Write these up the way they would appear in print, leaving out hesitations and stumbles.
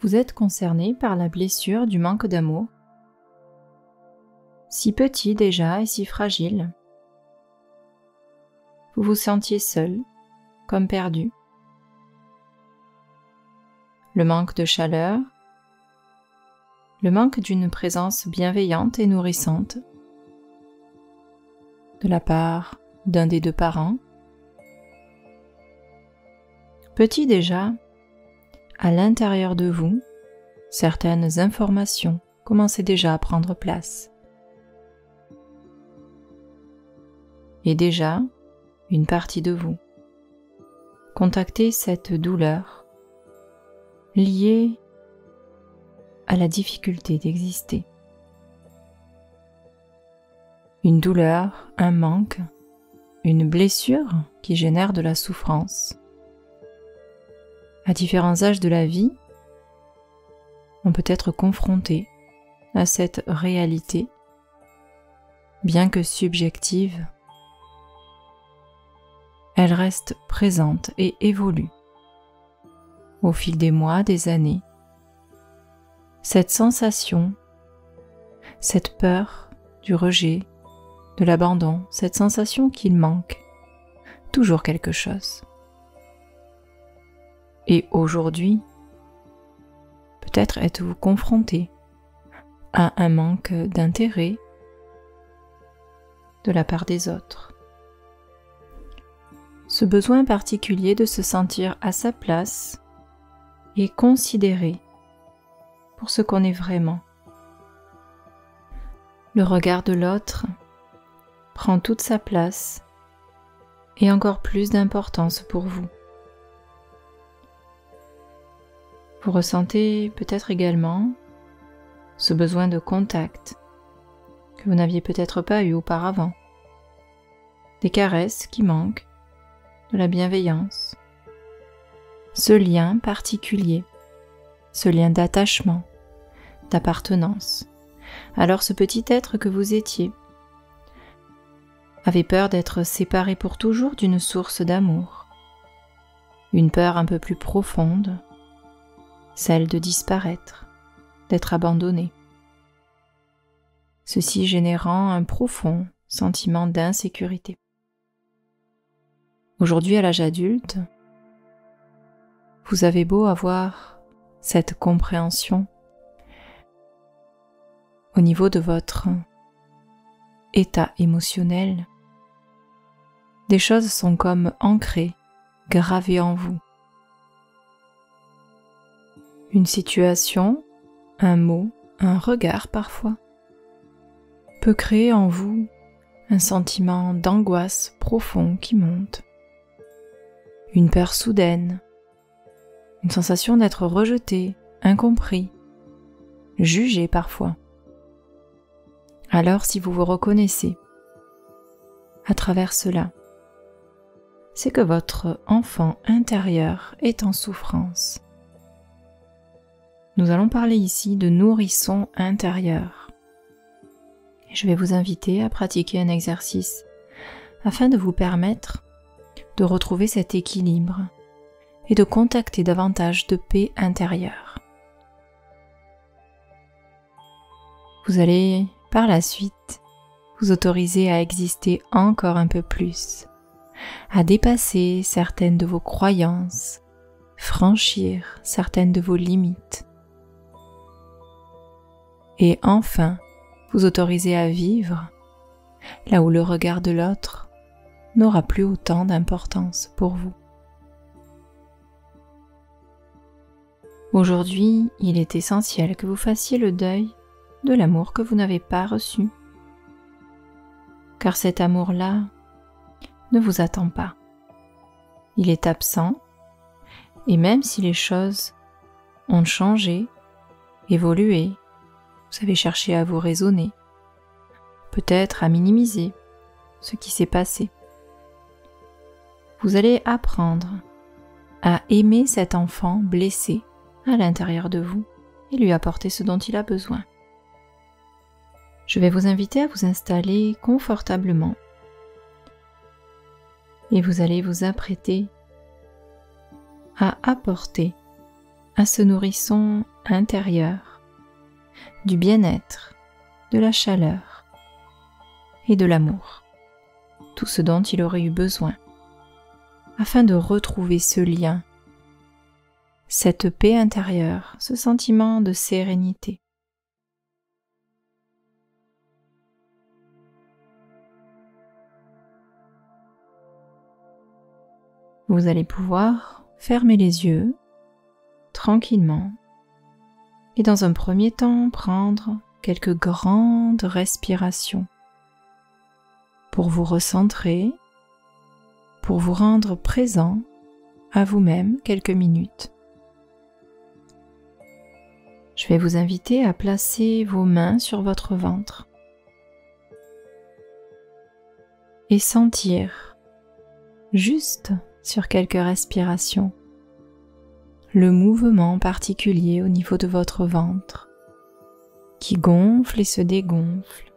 vous êtes concerné par la blessure du manque d'amour, si petit déjà et si fragile. Vous vous sentiez seul, comme perdu. Le manque de chaleur, le manque d'une présence bienveillante et nourrissante de la part d'un des deux parents. Petit déjà, à l'intérieur de vous, certaines informations commençaient déjà à prendre place. Et déjà, une partie de vous contactait cette douleur liée à la difficulté d'exister. Une douleur, un manque, une blessure qui génère de la souffrance. À différents âges de la vie, on peut être confronté à cette réalité, bien que subjective. Elle reste présente et évolue au fil des mois, des années. Cette sensation, cette peur du rejet, de l'abandon, cette sensation qu'il manque toujours quelque chose. Et aujourd'hui, peut-être êtes-vous confronté à un manque d'intérêt de la part des autres. Ce besoin particulier de se sentir à sa place et considéré pour ce qu'on est vraiment. Le regard de l'autre prend toute sa place et encore plus d'importance pour vous. Vous ressentez peut-être également ce besoin de contact que vous n'aviez peut-être pas eu auparavant, des caresses qui manquent, de la bienveillance, ce lien particulier, ce lien d'attachement, d'appartenance. Alors ce petit être que vous étiez avait peur d'être séparé pour toujours d'une source d'amour, une peur un peu plus profonde, celle de disparaître, d'être abandonné. Ceci générant un profond sentiment d'insécurité. Aujourd'hui, à l'âge adulte, vous avez beau avoir cette compréhension au niveau de votre état émotionnel. Des choses sont comme ancrées, gravées en vous. Une situation, un mot, un regard parfois, peut créer en vous un sentiment d'angoisse profond qui monte. Une peur soudaine, une sensation d'être rejeté, incompris, jugé parfois. Alors si vous vous reconnaissez à travers cela, c'est que votre enfant intérieur est en souffrance. Nous allons parler ici de nourrisson intérieur. Et je vais vous inviter à pratiquer un exercice afin de vous permettre de retrouver cet équilibre et de contacter davantage de paix intérieure. Vous allez par la suite vous autoriser à exister encore un peu plus, à dépasser certaines de vos croyances, franchir certaines de vos limites et enfin vous autoriser à vivre là où le regard de l'autre n'aura plus autant d'importance pour vous. Aujourd'hui, il est essentiel que vous fassiez le deuil de l'amour que vous n'avez pas reçu, car cet amour-là ne vous attend pas. Il est absent, et même si les choses ont changé, évolué, vous avez cherché à vous raisonner, peut-être à minimiser ce qui s'est passé. Vous allez apprendre à aimer cet enfant blessé à l'intérieur de vous et lui apporter ce dont il a besoin. Je vais vous inviter à vous installer confortablement et vous allez vous apprêter à apporter à ce nourrisson intérieur, du bien-être, de la chaleur et de l'amour, tout ce dont il aurait eu besoin, afin de retrouver ce lien, cette paix intérieure, ce sentiment de sérénité. Vous allez pouvoir fermer les yeux tranquillement et dans un premier temps prendre quelques grandes respirations pour vous recentrer, pour vous rendre présent à vous-même quelques minutes. Je vais vous inviter à placer vos mains sur votre ventre et sentir juste sur quelques respirations le mouvement particulier au niveau de votre ventre qui gonfle et se dégonfle.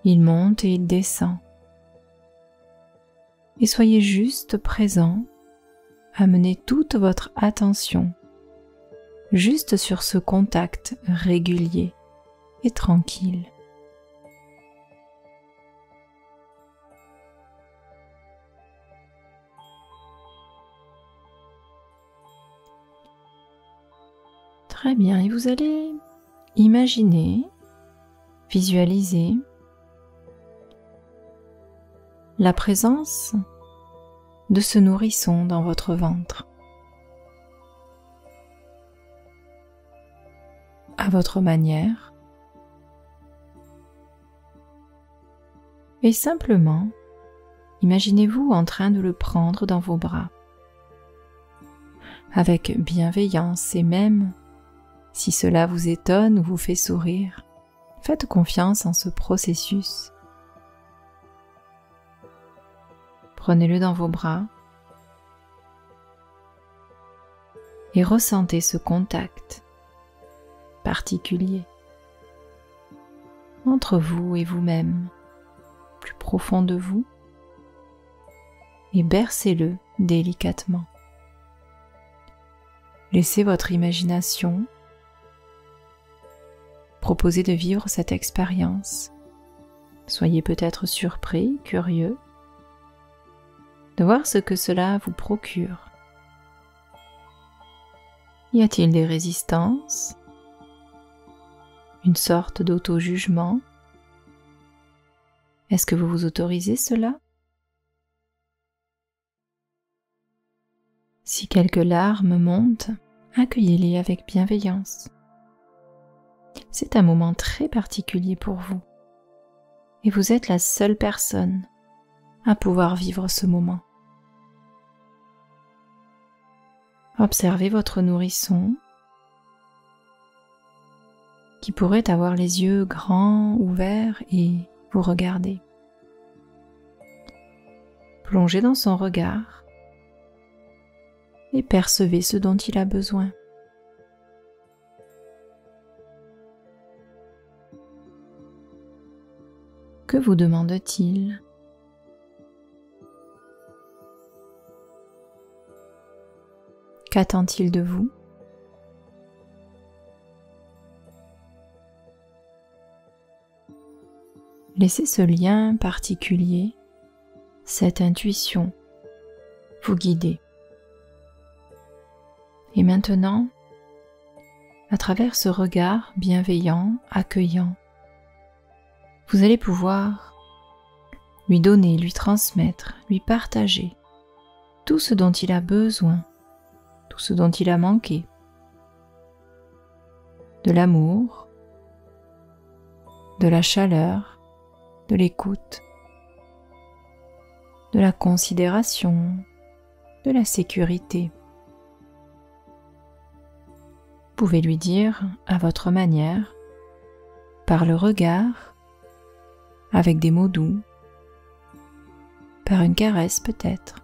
Il monte et il descend. Et soyez juste présent, amenez toute votre attention juste sur ce contact régulier et tranquille. Très bien, et vous allez imaginer, visualiser la présence de ce nourrisson dans votre ventre. À votre manière. Et simplement, imaginez-vous en train de le prendre dans vos bras. Avec bienveillance et même, si cela vous étonne ou vous fait sourire, faites confiance en ce processus. Prenez-le dans vos bras et ressentez ce contact particulier entre vous et vous-même, plus profond de vous, et bercez-le délicatement. Laissez votre imagination proposer de vivre cette expérience. Soyez peut-être surpris, curieux, de voir ce que cela vous procure. Y a-t-il des résistances? Une sorte d'auto-jugement? Est-ce que vous vous autorisez cela? Si quelques larmes montent, accueillez-les avec bienveillance. C'est un moment très particulier pour vous et vous êtes la seule personne à pouvoir vivre ce moment. Observez votre nourrisson qui pourrait avoir les yeux grands, ouverts et vous regarder. Plongez dans son regard et percevez ce dont il a besoin. Que vous demande-t-il? Qu'attend-il de vous? Laissez ce lien particulier, cette intuition, vous guider. Et maintenant, à travers ce regard bienveillant, accueillant, vous allez pouvoir lui donner, lui transmettre, lui partager tout ce dont il a besoin, tout ce dont il a manqué. De l'amour, de la chaleur, de l'écoute, de la considération, de la sécurité. Vous pouvez lui dire à votre manière, par le regard, avec des mots doux, par une caresse peut-être.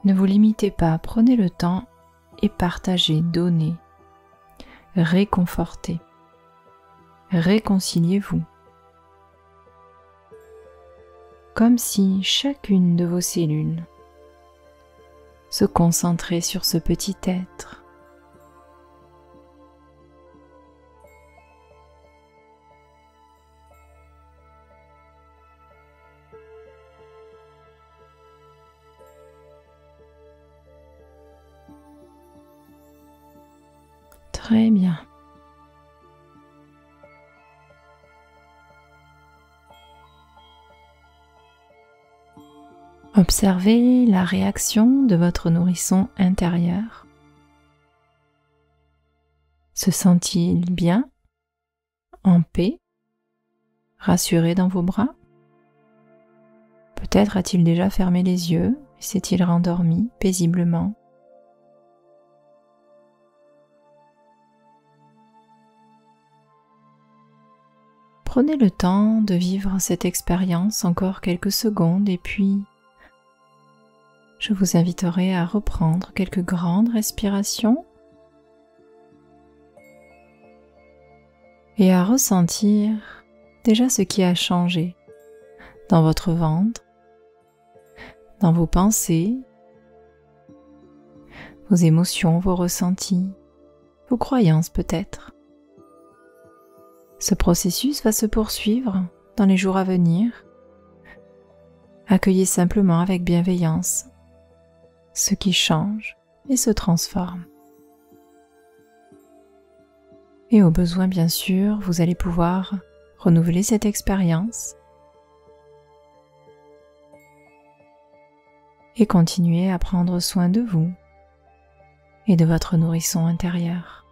Ne vous limitez pas, prenez le temps et partagez, donnez, réconfortez, réconciliez-vous. comme si chacune de vos cellules se concentrait sur ce petit être. Très bien. Observez la réaction de votre nourrisson intérieur. Se sent-il bien, en paix, rassuré dans vos bras? Peut-être a-t-il déjà fermé les yeux et s'est-il rendormi paisiblement. Prenez le temps de vivre cette expérience encore quelques secondes et puis je vous inviterai à reprendre quelques grandes respirations et à ressentir déjà ce qui a changé dans votre ventre, dans vos pensées, vos émotions, vos ressentis, vos croyances peut-être. Ce processus va se poursuivre dans les jours à venir. Accueillez simplement avec bienveillance ce qui change et se transforme. Et au besoin, bien sûr, vous allez pouvoir renouveler cette expérience et continuer à prendre soin de vous et de votre nourrisson intérieur.